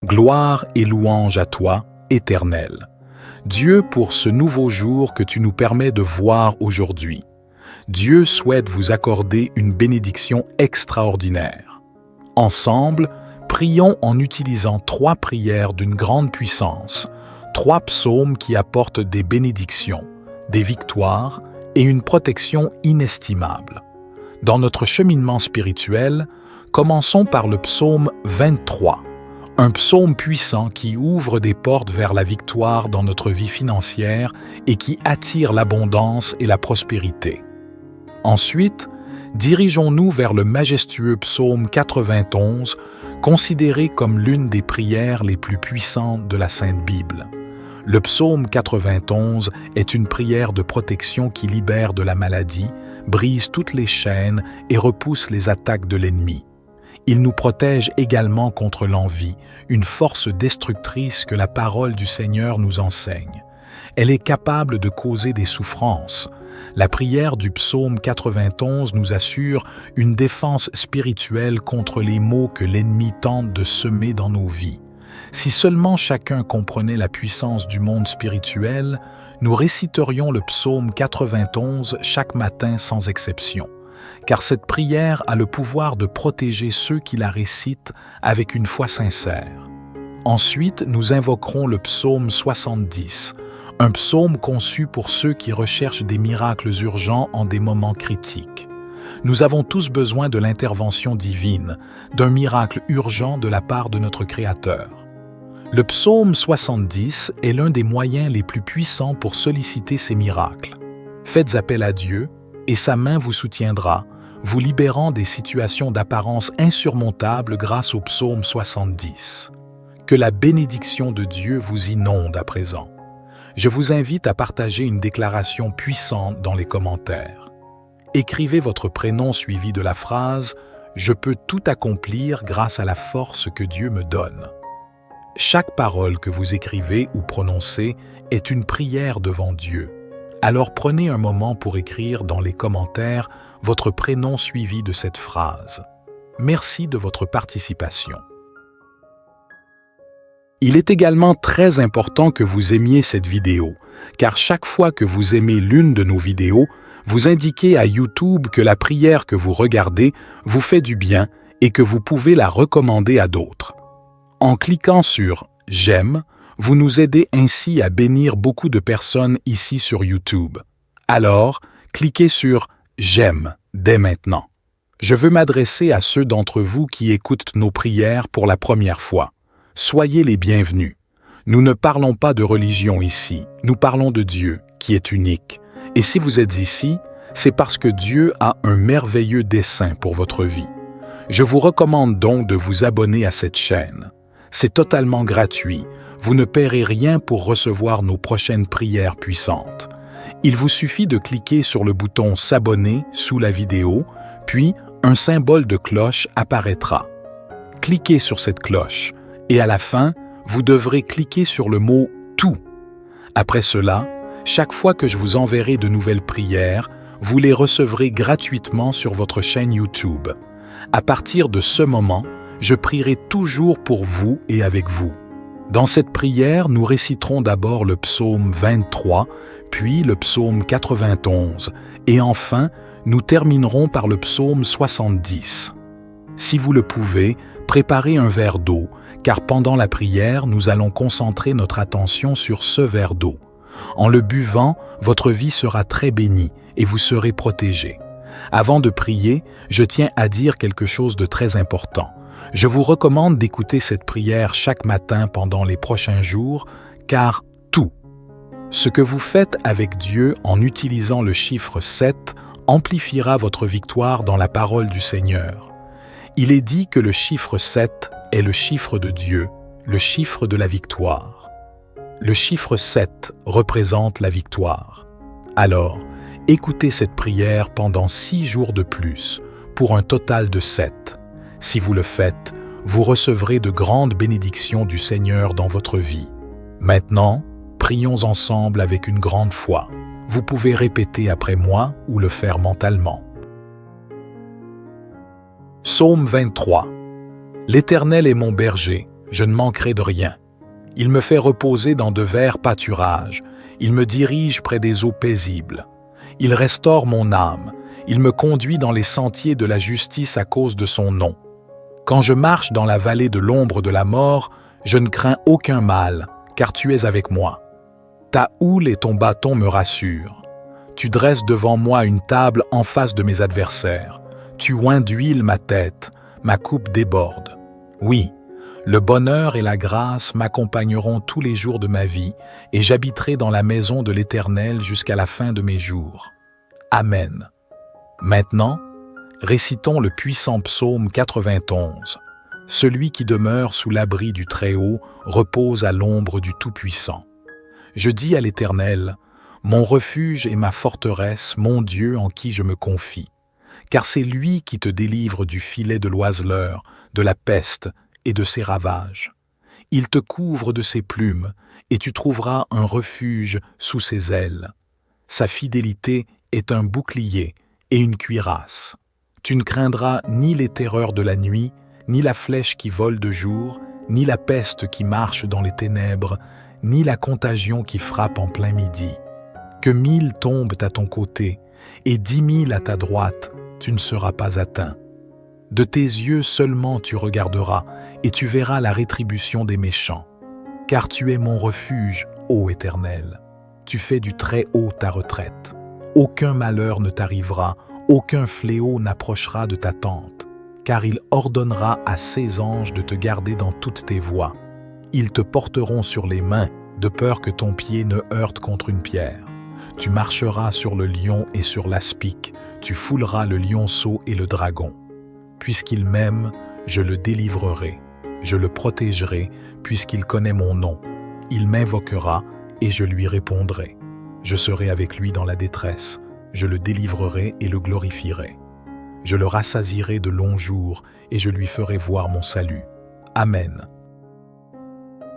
Gloire et louange à toi, Éternel. Dieu, pour ce nouveau jour que tu nous permets de voir aujourd'hui. Dieu souhaite vous accorder une bénédiction extraordinaire. Ensemble, prions en utilisant 3 prières d'une grande puissance, 3 psaumes qui apportent des bénédictions, des victoires et une protection inestimable. Dans notre cheminement spirituel, commençons par le psaume 23, un psaume puissant qui ouvre des portes vers la victoire dans notre vie financière et qui attire l'abondance et la prospérité. Ensuite, dirigeons-nous vers le majestueux psaume 91, considéré comme l'une des prières les plus puissantes de la Sainte Bible. Le psaume 91 est une prière de protection qui libère de la maladie, brise toutes les chaînes et repousse les attaques de l'ennemi. Il nous protège également contre l'envie, une force destructrice que la parole du Seigneur nous enseigne. Elle est capable de causer des souffrances. La prière du psaume 91 nous assure une défense spirituelle contre les maux que l'ennemi tente de semer dans nos vies. Si seulement chacun comprenait la puissance du monde spirituel, nous réciterions le psaume 91 chaque matin sans exception, car cette prière a le pouvoir de protéger ceux qui la récitent avec une foi sincère. Ensuite, nous invoquerons le psaume 70, un psaume conçu pour ceux qui recherchent des miracles urgents en des moments critiques. Nous avons tous besoin de l'intervention divine, d'un miracle urgent de la part de notre Créateur. Le psaume 70 est l'un des moyens les plus puissants pour solliciter ces miracles. Faites appel à Dieu, et sa main vous soutiendra, vous libérant des situations d'apparence insurmontables grâce au psaume 70. Que la bénédiction de Dieu vous inonde à présent. Je vous invite à partager une déclaration puissante dans les commentaires. Écrivez votre prénom suivi de la phrase « Je peux tout accomplir grâce à la force que Dieu me donne ». Chaque parole que vous écrivez ou prononcez est une prière devant Dieu. Alors prenez un moment pour écrire dans les commentaires votre prénom suivi de cette phrase. Merci de votre participation. Il est également très important que vous aimiez cette vidéo, car chaque fois que vous aimez l'une de nos vidéos, vous indiquez à YouTube que la prière que vous regardez vous fait du bien et que vous pouvez la recommander à d'autres. En cliquant sur « J'aime », vous nous aidez ainsi à bénir beaucoup de personnes ici sur YouTube. Alors, cliquez sur « J'aime » dès maintenant. Je veux m'adresser à ceux d'entre vous qui écoutent nos prières pour la première fois. Soyez les bienvenus. Nous ne parlons pas de religion ici, nous parlons de Dieu, qui est unique. Et si vous êtes ici, c'est parce que Dieu a un merveilleux dessein pour votre vie. Je vous recommande donc de vous abonner à cette chaîne. C'est totalement gratuit. Vous ne paierez rien pour recevoir nos prochaines prières puissantes. Il vous suffit de cliquer sur le bouton « S'abonner » sous la vidéo, puis un symbole de cloche apparaîtra. Cliquez sur cette cloche et à la fin, vous devrez cliquer sur le mot « Tout ». Après cela, chaque fois que je vous enverrai de nouvelles prières, vous les recevrez gratuitement sur votre chaîne YouTube. À partir de ce moment, je prierai toujours pour vous et avec vous. Dans cette prière, nous réciterons d'abord le psaume 23, puis le psaume 91, et enfin, nous terminerons par le psaume 70. Si vous le pouvez, préparez un verre d'eau, car pendant la prière, nous allons concentrer notre attention sur ce verre d'eau. En le buvant, votre vie sera très bénie et vous serez protégé. Avant de prier, je tiens à dire quelque chose de très important. Je vous recommande d'écouter cette prière chaque matin pendant les prochains jours, car tout, ce que vous faites avec Dieu en utilisant le chiffre 7 amplifiera votre victoire dans la parole du Seigneur. Il est dit que le chiffre 7 est le chiffre de Dieu, le chiffre de la victoire. Le chiffre 7 représente la victoire. Alors, écoutez cette prière pendant 6 jours de plus, pour un total de 7. Si vous le faites, vous recevrez de grandes bénédictions du Seigneur dans votre vie. Maintenant, prions ensemble avec une grande foi. Vous pouvez répéter après moi ou le faire mentalement. Psaume 23. L'Éternel est mon berger, je ne manquerai de rien. Il me fait reposer dans de verts pâturages. Il me dirige près des eaux paisibles. Il restaure mon âme. Il me conduit dans les sentiers de la justice à cause de son nom. Quand je marche dans la vallée de l'ombre de la mort, je ne crains aucun mal, car tu es avec moi. Ta houle et ton bâton me rassurent. Tu dresses devant moi une table en face de mes adversaires. Tu oins d'huile ma tête, ma coupe déborde. Oui, le bonheur et la grâce m'accompagneront tous les jours de ma vie, et j'habiterai dans la maison de l'Éternel jusqu'à la fin de mes jours. Amen. Maintenant, récitons le puissant psaume 91. Celui qui demeure sous l'abri du Très-Haut repose à l'ombre du Tout-Puissant. Je dis à l'Éternel, mon refuge et ma forteresse, mon Dieu en qui je me confie. Car c'est lui qui te délivre du filet de l'oiseleur, de la peste et de ses ravages. Il te couvre de ses plumes, et tu trouveras un refuge sous ses ailes. Sa fidélité est un bouclier et une cuirasse. Tu ne craindras ni les terreurs de la nuit, ni la flèche qui vole de jour, ni la peste qui marche dans les ténèbres, ni la contagion qui frappe en plein midi. Que 1000 tombent à ton côté, et 10 000 à ta droite, tu ne seras pas atteint. De tes yeux seulement tu regarderas, et tu verras la rétribution des méchants. Car tu es mon refuge, ô Éternel. Tu fais du Très-Haut ta retraite. Aucun malheur ne t'arrivera, aucun fléau n'approchera de ta tente, car il ordonnera à ses anges de te garder dans toutes tes voies. Ils te porteront sur les mains, de peur que ton pied ne heurte contre une pierre. Tu marcheras sur le lion et sur l'aspic, tu fouleras le lionceau et le dragon. Puisqu'il m'aime, je le délivrerai, je le protégerai, puisqu'il connaît mon nom. Il m'invoquera et je lui répondrai. Je serai avec lui dans la détresse, je le délivrerai et le glorifierai. Je le rassasierai de longs jours et je lui ferai voir mon salut. Amen.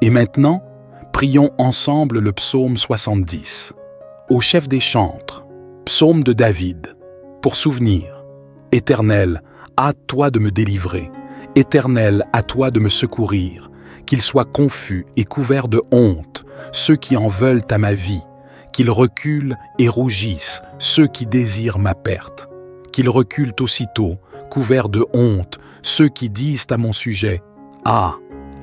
Et maintenant, prions ensemble le psaume 70. Au chef des chantres, psaume de David, pour souvenir. Éternel, hâte-toi de me délivrer. Éternel, à toi de me secourir. Qu'ils soient confus et couverts de honte, ceux qui en veulent à ma vie. Qu'ils reculent et rougissent, ceux qui désirent ma perte. Qu'ils reculent aussitôt, couverts de honte, ceux qui disent à mon sujet, « Ah,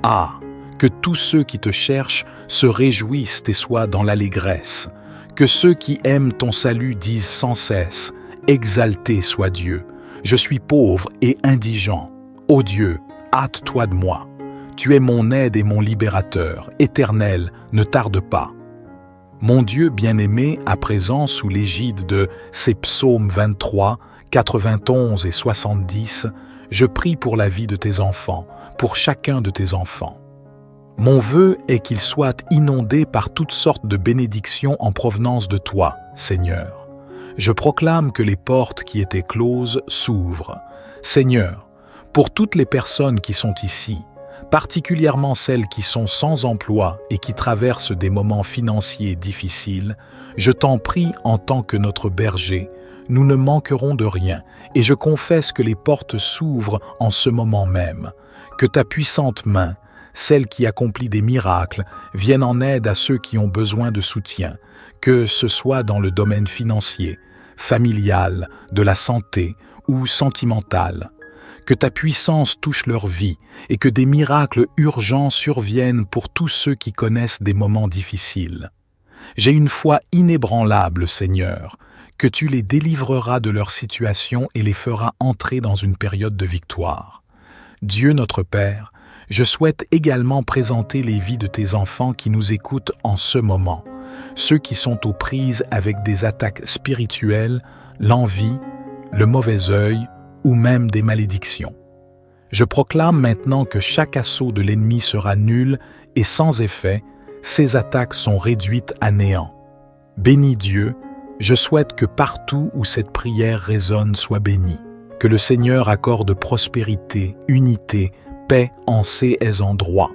ah !» Que tous ceux qui te cherchent se réjouissent et soient dans l'allégresse. Que ceux qui aiment ton salut disent sans cesse, « Exalté soit Dieu. Je suis pauvre et indigent. Ô Dieu, hâte-toi de moi. Tu es mon aide et mon libérateur. Éternel, ne tarde pas. » Mon Dieu bien-aimé, à présent sous l'égide de ces psaumes 23, 91 et 70, je prie pour la vie de tes enfants, pour chacun de tes enfants. Mon vœu est qu'ils soient inondés par toutes sortes de bénédictions en provenance de toi, Seigneur. Je proclame que les portes qui étaient closes s'ouvrent. Seigneur, pour toutes les personnes qui sont ici, particulièrement celles qui sont sans emploi et qui traversent des moments financiers difficiles, je t'en prie en tant que notre berger, nous ne manquerons de rien et je confesse que les portes s'ouvrent en ce moment même, que ta puissante main, celle qui accomplit des miracles, vienne en aide à ceux qui ont besoin de soutien, que ce soit dans le domaine financier, familial, de la santé ou sentimental. Que ta puissance touche leur vie et que des miracles urgents surviennent pour tous ceux qui connaissent des moments difficiles. J'ai une foi inébranlable, Seigneur, que tu les délivreras de leur situation et les feras entrer dans une période de victoire. Dieu notre Père, je souhaite également présenter les vies de tes enfants qui nous écoutent en ce moment, ceux qui sont aux prises avec des attaques spirituelles, l'envie, le mauvais œil ou même des malédictions. Je proclame maintenant que chaque assaut de l'ennemi sera nul et sans effet, ces attaques sont réduites à néant. Bénis Dieu, je souhaite que partout où cette prière résonne soit bénie, que le Seigneur accorde prospérité, unité, paix en ces endroits.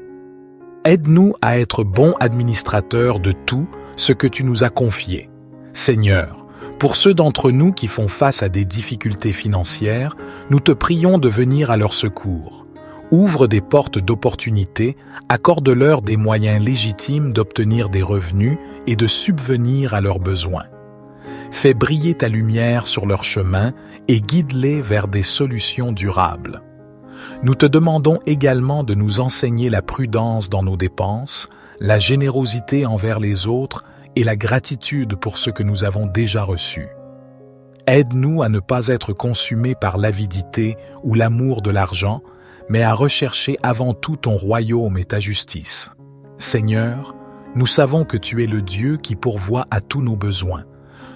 Aide-nous à être bons administrateurs de tout ce que tu nous as confié. Seigneur, pour ceux d'entre nous qui font face à des difficultés financières, nous te prions de venir à leur secours. Ouvre des portes d'opportunité, accorde-leur des moyens légitimes d'obtenir des revenus et de subvenir à leurs besoins. Fais briller ta lumière sur leur chemin et guide-les vers des solutions durables. Nous te demandons également de nous enseigner la prudence dans nos dépenses, la générosité envers les autres et la gratitude pour ce que nous avons déjà reçu. Aide-nous à ne pas être consumés par l'avidité ou l'amour de l'argent, mais à rechercher avant tout ton royaume et ta justice. Seigneur, nous savons que tu es le Dieu qui pourvoit à tous nos besoins.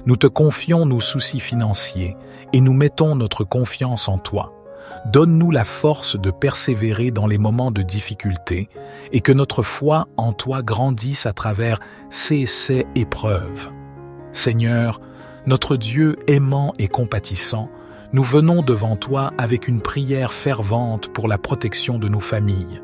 Nous te confions nos soucis financiers et nous mettons notre confiance en toi. Donne-nous la force de persévérer dans les moments de difficulté et que notre foi en toi grandisse à travers ces épreuves. Seigneur, notre Dieu aimant et compatissant, nous venons devant toi avec une prière fervente pour la protection de nos familles.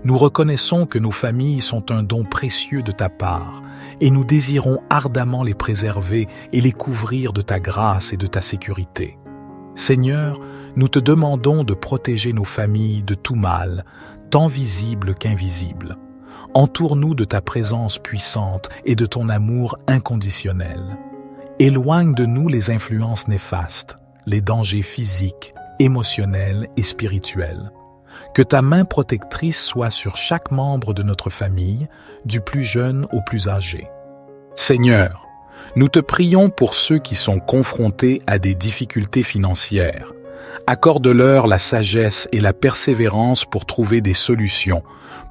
Nous reconnaissons que nos familles sont un don précieux de ta part et nous désirons ardemment les préserver et les couvrir de ta grâce et de ta sécurité. Seigneur, nous te demandons de protéger nos familles de tout mal, tant visible qu'invisible. Entoure-nous de ta présence puissante et de ton amour inconditionnel. Éloigne de nous les influences néfastes, les dangers physiques, émotionnels et spirituels. Que ta main protectrice soit sur chaque membre de notre famille, du plus jeune au plus âgé. Seigneur, nous te prions pour ceux qui sont confrontés à des difficultés financières. Accorde-leur la sagesse et la persévérance pour trouver des solutions,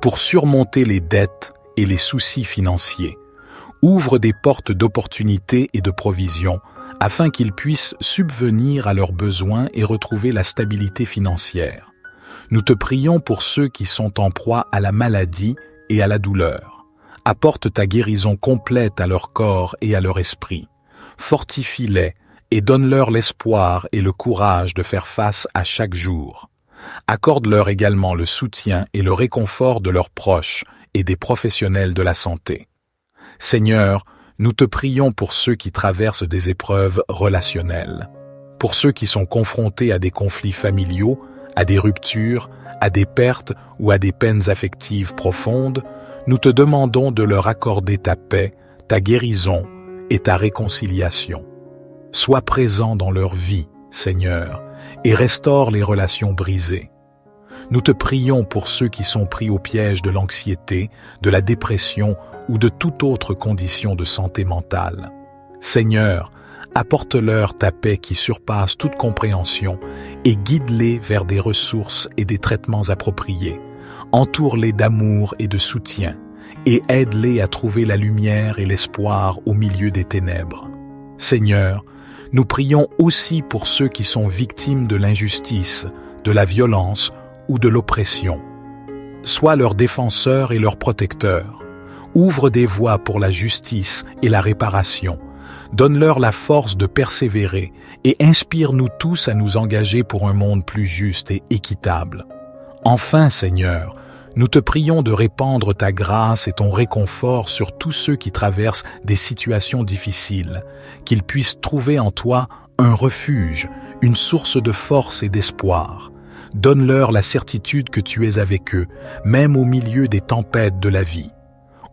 pour surmonter les dettes et les soucis financiers. Ouvre des portes d'opportunités et de provisions, afin qu'ils puissent subvenir à leurs besoins et retrouver la stabilité financière. Nous te prions pour ceux qui sont en proie à la maladie et à la douleur. Apporte ta guérison complète à leur corps et à leur esprit. Fortifie-les et donne-leur l'espoir et le courage de faire face à chaque jour. Accorde-leur également le soutien et le réconfort de leurs proches et des professionnels de la santé. Seigneur, nous te prions pour ceux qui traversent des épreuves relationnelles, pour ceux qui sont confrontés à des conflits familiaux, à des ruptures, à des pertes ou à des peines affectives profondes. Nous te demandons de leur accorder ta paix, ta guérison et ta réconciliation. Sois présent dans leur vie, Seigneur, et restaure les relations brisées. Nous te prions pour ceux qui sont pris au piège de l'anxiété, de la dépression ou de toute autre condition de santé mentale. Seigneur, apporte-leur ta paix qui surpasse toute compréhension et guide-les vers des ressources et des traitements appropriés. Entoure-les d'amour et de soutien et aide-les à trouver la lumière et l'espoir au milieu des ténèbres. Seigneur, nous prions aussi pour ceux qui sont victimes de l'injustice, de la violence ou de l'oppression. Sois leur défenseur et leur protecteur. Ouvre des voies pour la justice et la réparation. Donne-leur la force de persévérer et inspire-nous tous à nous engager pour un monde plus juste et équitable. Enfin, Seigneur, nous te prions de répandre ta grâce et ton réconfort sur tous ceux qui traversent des situations difficiles, qu'ils puissent trouver en toi un refuge, une source de force et d'espoir. Donne-leur la certitude que tu es avec eux, même au milieu des tempêtes de la vie.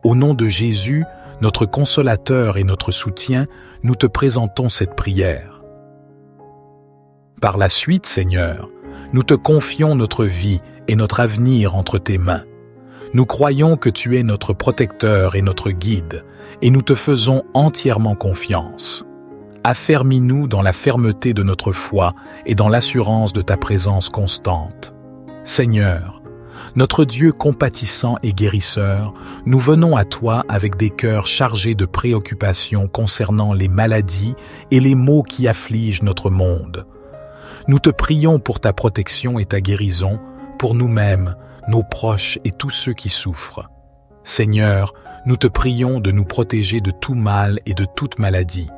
Au nom de Jésus, notre consolateur et notre soutien, nous te présentons cette prière. Par la suite, Seigneur, nous te confions notre vie et notre avenir entre tes mains. Nous croyons que tu es notre protecteur et notre guide, et nous te faisons entièrement confiance. Affermis-nous dans la fermeté de notre foi et dans l'assurance de ta présence constante. Seigneur, notre Dieu compatissant et guérisseur, nous venons à toi avec des cœurs chargés de préoccupations concernant les maladies et les maux qui affligent notre monde. Nous te prions pour ta protection et ta guérison, pour nous-mêmes, nos proches et tous ceux qui souffrent. Seigneur, nous te prions de nous protéger de tout mal et de toute maladie.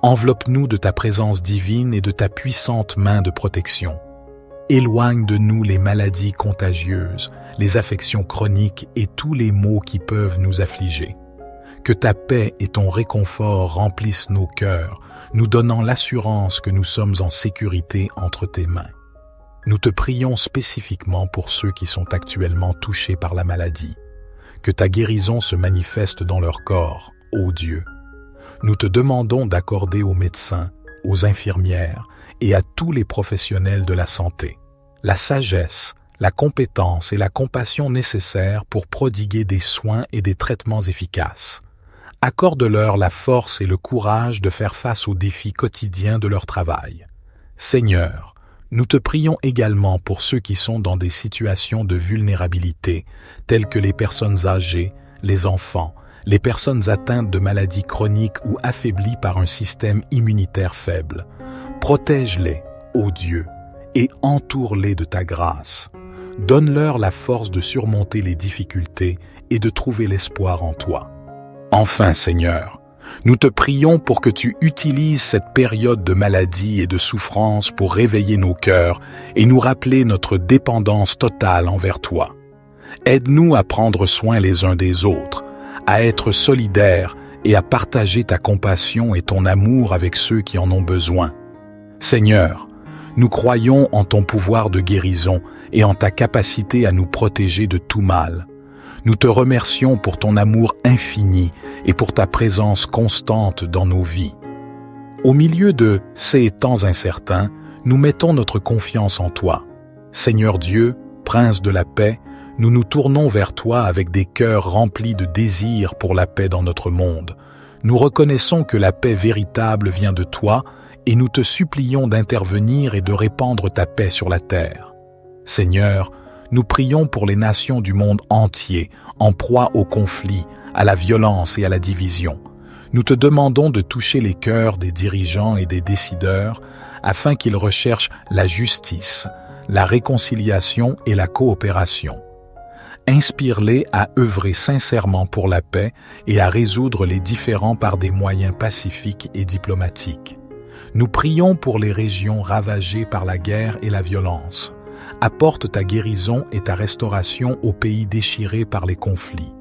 Enveloppe-nous de ta présence divine et de ta puissante main de protection. Éloigne de nous les maladies contagieuses, les affections chroniques et tous les maux qui peuvent nous affliger. Que ta paix et ton réconfort remplissent nos cœurs, nous donnant l'assurance que nous sommes en sécurité entre tes mains. Nous te prions spécifiquement pour ceux qui sont actuellement touchés par la maladie. Que ta guérison se manifeste dans leur corps, ô Dieu. Nous te demandons d'accorder aux médecins, aux infirmières et à tous les professionnels de la santé la sagesse, la compétence et la compassion nécessaires pour prodiguer des soins et des traitements efficaces. Accorde-leur la force et le courage de faire face aux défis quotidiens de leur travail. Seigneur, nous te prions également pour ceux qui sont dans des situations de vulnérabilité, telles que les personnes âgées, les enfants, les personnes atteintes de maladies chroniques ou affaiblies par un système immunitaire faible. Protège-les, ô Dieu, et entoure-les de ta grâce. Donne-leur la force de surmonter les difficultés et de trouver l'espoir en toi. Enfin, Seigneur, nous te prions pour que tu utilises cette période de maladie et de souffrance pour réveiller nos cœurs et nous rappeler notre dépendance totale envers toi. Aide-nous à prendre soin les uns des autres, à être solidaires et à partager ta compassion et ton amour avec ceux qui en ont besoin. Seigneur, nous croyons en ton pouvoir de guérison et en ta capacité à nous protéger de tout mal. Nous te remercions pour ton amour infini et pour ta présence constante dans nos vies. Au milieu de ces temps incertains, nous mettons notre confiance en toi. Seigneur Dieu, Prince de la paix, nous nous tournons vers toi avec des cœurs remplis de désir pour la paix dans notre monde. Nous reconnaissons que la paix véritable vient de toi et nous te supplions d'intervenir et de répandre ta paix sur la terre. Seigneur, nous prions pour les nations du monde entier, en proie au conflit, à la violence et à la division. Nous te demandons de toucher les cœurs des dirigeants et des décideurs afin qu'ils recherchent la justice, la réconciliation et la coopération. Inspire-les à œuvrer sincèrement pour la paix et à résoudre les différends par des moyens pacifiques et diplomatiques. Nous prions pour les régions ravagées par la guerre et la violence. Apporte ta guérison et ta restauration aux pays déchirés par les conflits.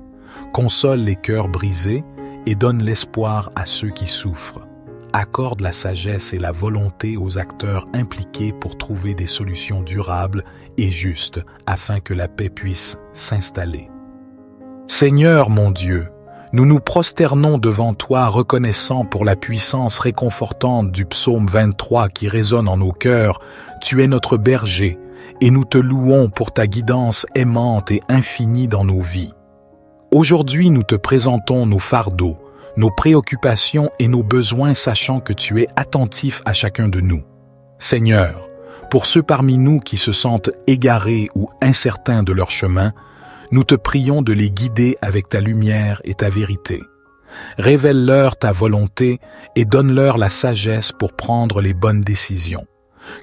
Console les cœurs brisés et donne l'espoir à ceux qui souffrent. Accorde la sagesse et la volonté aux acteurs impliqués pour trouver des solutions durables et justes afin que la paix puisse s'installer. Seigneur mon Dieu, nous nous prosternons devant toi reconnaissant pour la puissance réconfortante du psaume 23 qui résonne en nos cœurs. Tu es notre berger et nous te louons pour ta guidance aimante et infinie dans nos vies. Aujourd'hui, nous te présentons nos fardeaux, nos préoccupations et nos besoins, sachant que tu es attentif à chacun de nous. Seigneur, pour ceux parmi nous qui se sentent égarés ou incertains de leur chemin, nous te prions de les guider avec ta lumière et ta vérité. Révèle-leur ta volonté et donne-leur la sagesse pour prendre les bonnes décisions.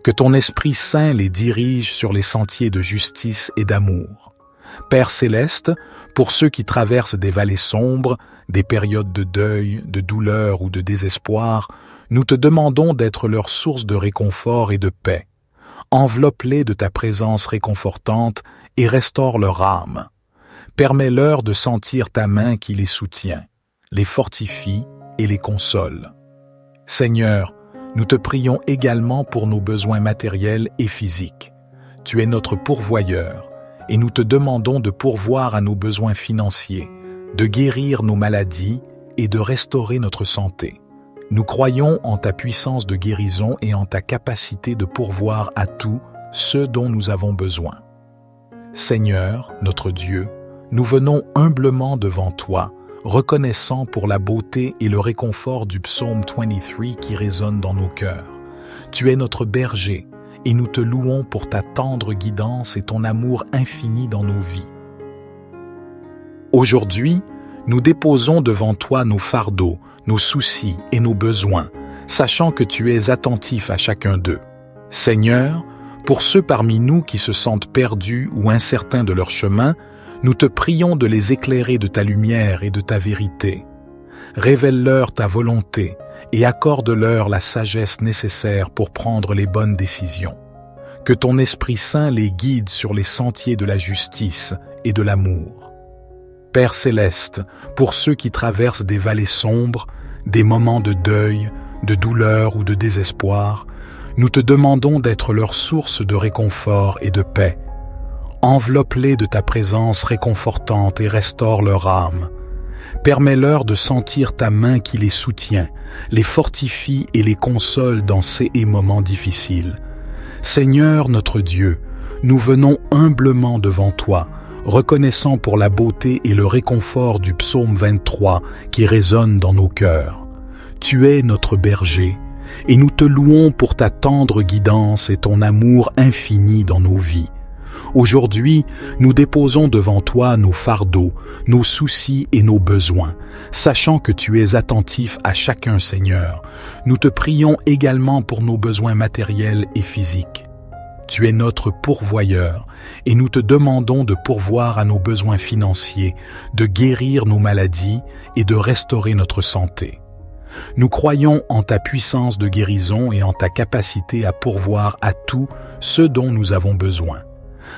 Que ton Esprit Saint les dirige sur les sentiers de justice et d'amour. Père céleste, pour ceux qui traversent des vallées sombres, des périodes de deuil, de douleur ou de désespoir, nous te demandons d'être leur source de réconfort et de paix. Enveloppe-les de ta présence réconfortante et restaure leur âme. Permets-leur de sentir ta main qui les soutient, les fortifie et les console. Seigneur, nous te prions également pour nos besoins matériels et physiques. Tu es notre pourvoyeur et nous te demandons de pourvoir à nos besoins financiers, de guérir nos maladies et de restaurer notre santé. Nous croyons en ta puissance de guérison et en ta capacité de pourvoir à tout ce dont nous avons besoin. Seigneur, notre Dieu, nous venons humblement devant toi, reconnaissant pour la beauté et le réconfort du psaume 23 qui résonne dans nos cœurs. Tu es notre berger et nous te louons pour ta tendre guidance et ton amour infini dans nos vies. Aujourd'hui, nous déposons devant toi nos fardeaux, nos soucis et nos besoins, sachant que tu es attentif à chacun d'eux. Seigneur, pour ceux parmi nous qui se sentent perdus ou incertains de leur chemin, nous te prions de les éclairer de ta lumière et de ta vérité. Révèle-leur ta volonté et accorde-leur la sagesse nécessaire pour prendre les bonnes décisions. Que ton Esprit Saint les guide sur les sentiers de la justice et de l'amour. Père céleste, pour ceux qui traversent des vallées sombres, des moments de deuil, de douleur ou de désespoir, Nous te demandons d'être leur source de réconfort et de paix. Enveloppe-les de ta présence réconfortante et restaure leur âme. Permets-leur de sentir ta main qui les soutient, les fortifie et les console dans ces moments difficiles. Seigneur notre Dieu, nous venons humblement devant toi, reconnaissant pour la beauté et le réconfort du psaume 23 qui résonne dans nos cœurs. Tu es notre berger, et nous te louons pour ta tendre guidance et ton amour infini dans nos vies. Aujourd'hui, nous déposons devant toi nos fardeaux, nos soucis et nos besoins, sachant que tu es attentif à chacun, Seigneur. Nous te prions également pour nos besoins matériels et physiques. Tu es notre pourvoyeur et nous te demandons de pourvoir à nos besoins financiers, de guérir nos maladies et de restaurer notre santé. Nous croyons en ta puissance de guérison et en ta capacité à pourvoir à tout ce dont nous avons besoin.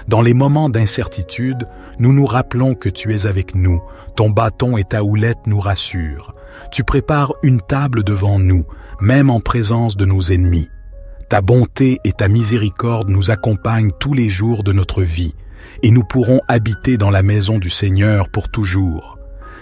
Dans les moments d'incertitude, nous nous rappelons que tu es avec nous, ton bâton et ta houlette nous rassurent. Tu prépares une table devant nous, même en présence de nos ennemis. Ta bonté et ta miséricorde nous accompagnent tous les jours de notre vie, et nous pourrons habiter dans la maison du Seigneur pour toujours.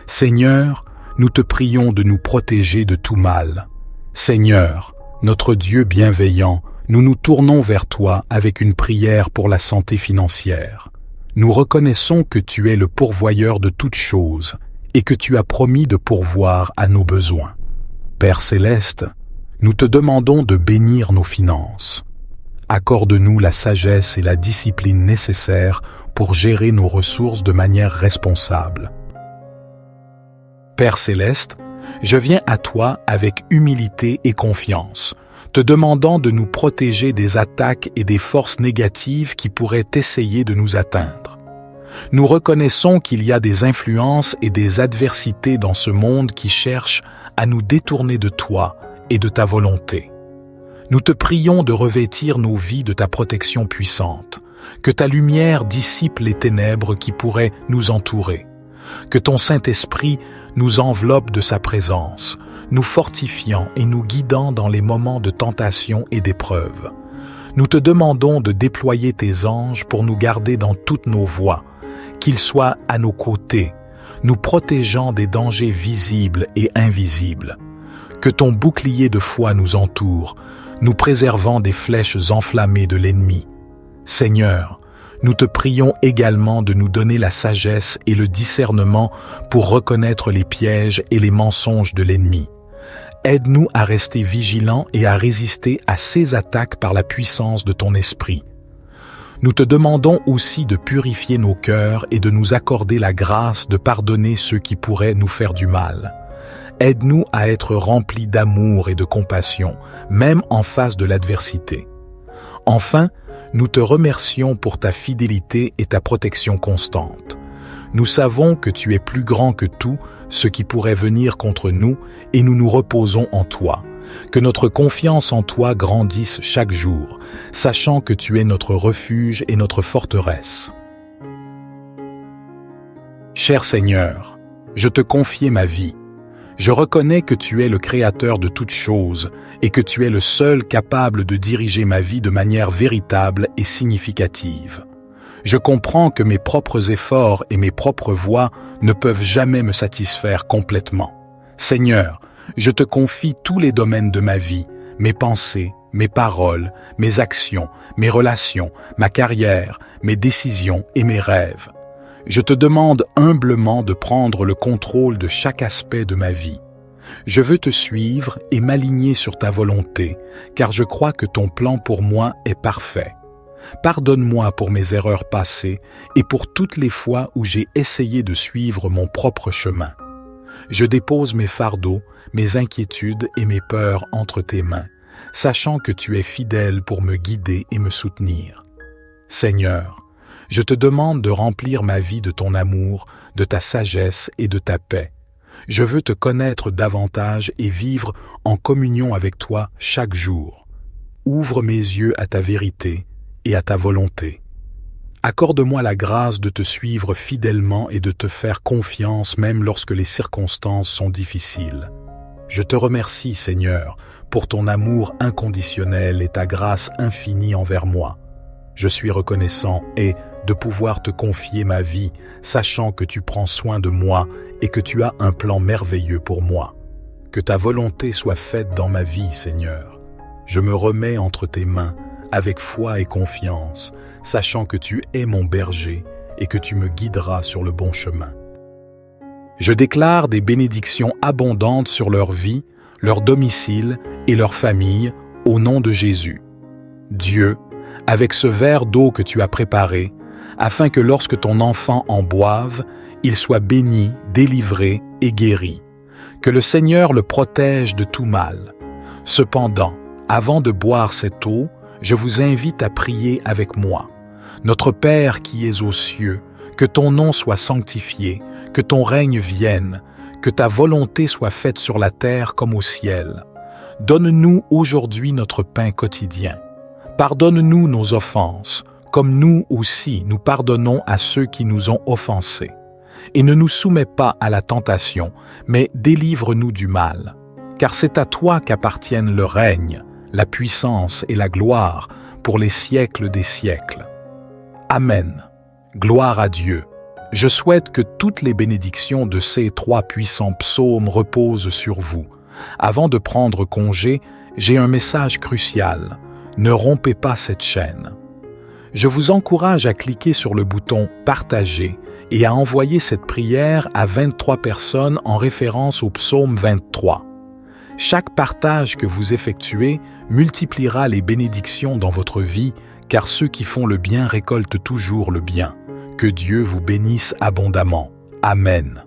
Seigneur, nous te prions de nous protéger de tout mal. Seigneur, notre Dieu bienveillant, nous nous tournons vers toi avec une prière pour la santé financière. Nous reconnaissons que tu es le pourvoyeur de toutes choses et que tu as promis de pourvoir à nos besoins. Père céleste, nous te demandons de bénir nos finances. Accorde-nous la sagesse et la discipline nécessaires pour gérer nos ressources de manière responsable. Père céleste, je viens à toi avec humilité et confiance, te demandant de nous protéger des attaques et des forces négatives qui pourraient essayer de nous atteindre. Nous reconnaissons qu'il y a des influences et des adversités dans ce monde qui cherchent à nous détourner de toi et de ta volonté. Nous te prions de revêtir nos vies de ta protection puissante, que ta lumière dissipe les ténèbres qui pourraient nous entourer, que ton Saint-Esprit nous enveloppe de sa présence, nous fortifiant et nous guidant dans les moments de tentation et d'épreuve. Nous te demandons de déployer tes anges pour nous garder dans toutes nos voies, qu'ils soient à nos côtés, nous protégeant des dangers visibles et invisibles. Que ton bouclier de foi nous entoure, nous préservant des flèches enflammées de l'ennemi. Seigneur, nous te prions également de nous donner la sagesse et le discernement pour reconnaître les pièges et les mensonges de l'ennemi. Aide-nous à rester vigilants et à résister à ces attaques par la puissance de ton esprit. Nous te demandons aussi de purifier nos cœurs et de nous accorder la grâce de pardonner ceux qui pourraient nous faire du mal. Aide-nous à être remplis d'amour et de compassion, même en face de l'adversité. Enfin, nous te remercions pour ta fidélité et ta protection constante. Nous savons que tu es plus grand que tout ce qui pourrait venir contre nous et nous nous reposons en toi. Que notre confiance en toi grandisse chaque jour, sachant que tu es notre refuge et notre forteresse. Cher Seigneur, je te confie ma vie. Je reconnais que tu es le Créateur de toutes choses et que tu es le seul capable de diriger ma vie de manière véritable et significative. Je comprends que mes propres efforts et mes propres voies ne peuvent jamais me satisfaire complètement. Seigneur, je te confie tous les domaines de ma vie, mes pensées, mes paroles, mes actions, mes relations, ma carrière, mes décisions et mes rêves. Je te demande humblement de prendre le contrôle de chaque aspect de ma vie. Je veux te suivre et m'aligner sur ta volonté, car je crois que ton plan pour moi est parfait. Pardonne-moi pour mes erreurs passées et pour toutes les fois où j'ai essayé de suivre mon propre chemin. Je dépose mes fardeaux, mes inquiétudes et mes peurs entre tes mains, sachant que tu es fidèle pour me guider et me soutenir. Seigneur, je te demande de remplir ma vie de ton amour, de ta sagesse et de ta paix. Je veux te connaître davantage et vivre en communion avec toi chaque jour. Ouvre mes yeux à ta vérité et à ta volonté. Accorde-moi la grâce de te suivre fidèlement et de te faire confiance même lorsque les circonstances sont difficiles. Je te remercie, Seigneur, pour ton amour inconditionnel et ta grâce infinie envers moi. Je suis reconnaissant de pouvoir te confier ma vie, sachant que tu prends soin de moi et que tu as un plan merveilleux pour moi. Que ta volonté soit faite dans ma vie, Seigneur. Je me remets entre tes mains avec foi et confiance, sachant que tu es mon berger et que tu me guideras sur le bon chemin. Je déclare des bénédictions abondantes sur leur vie, leur domicile et leur famille, au nom de Jésus. Dieu, avec ce verre d'eau que tu as préparé, afin que lorsque ton enfant en boive, il soit béni, délivré et guéri. Que le Seigneur le protège de tout mal. Cependant, avant de boire cette eau, je vous invite à prier avec moi. Notre Père qui es aux cieux, que ton nom soit sanctifié, que ton règne vienne, que ta volonté soit faite sur la terre comme au ciel. Donne-nous aujourd'hui notre pain quotidien. Pardonne-nous nos offenses, comme nous aussi nous pardonnons à ceux qui nous ont offensés. Et ne nous soumets pas à la tentation, mais délivre-nous du mal. Car c'est à toi qu'appartiennent le règne, la puissance et la gloire pour les siècles des siècles. Amen. Gloire à Dieu. Je souhaite que toutes les bénédictions de ces 3 puissants psaumes reposent sur vous. Avant de prendre congé, j'ai un message crucial. Ne rompez pas cette chaîne. Je vous encourage à cliquer sur le bouton « Partager » et à envoyer cette prière à 23 personnes en référence au psaume 23. Chaque partage que vous effectuez multipliera les bénédictions dans votre vie, car ceux qui font le bien récoltent toujours le bien. Que Dieu vous bénisse abondamment. Amen.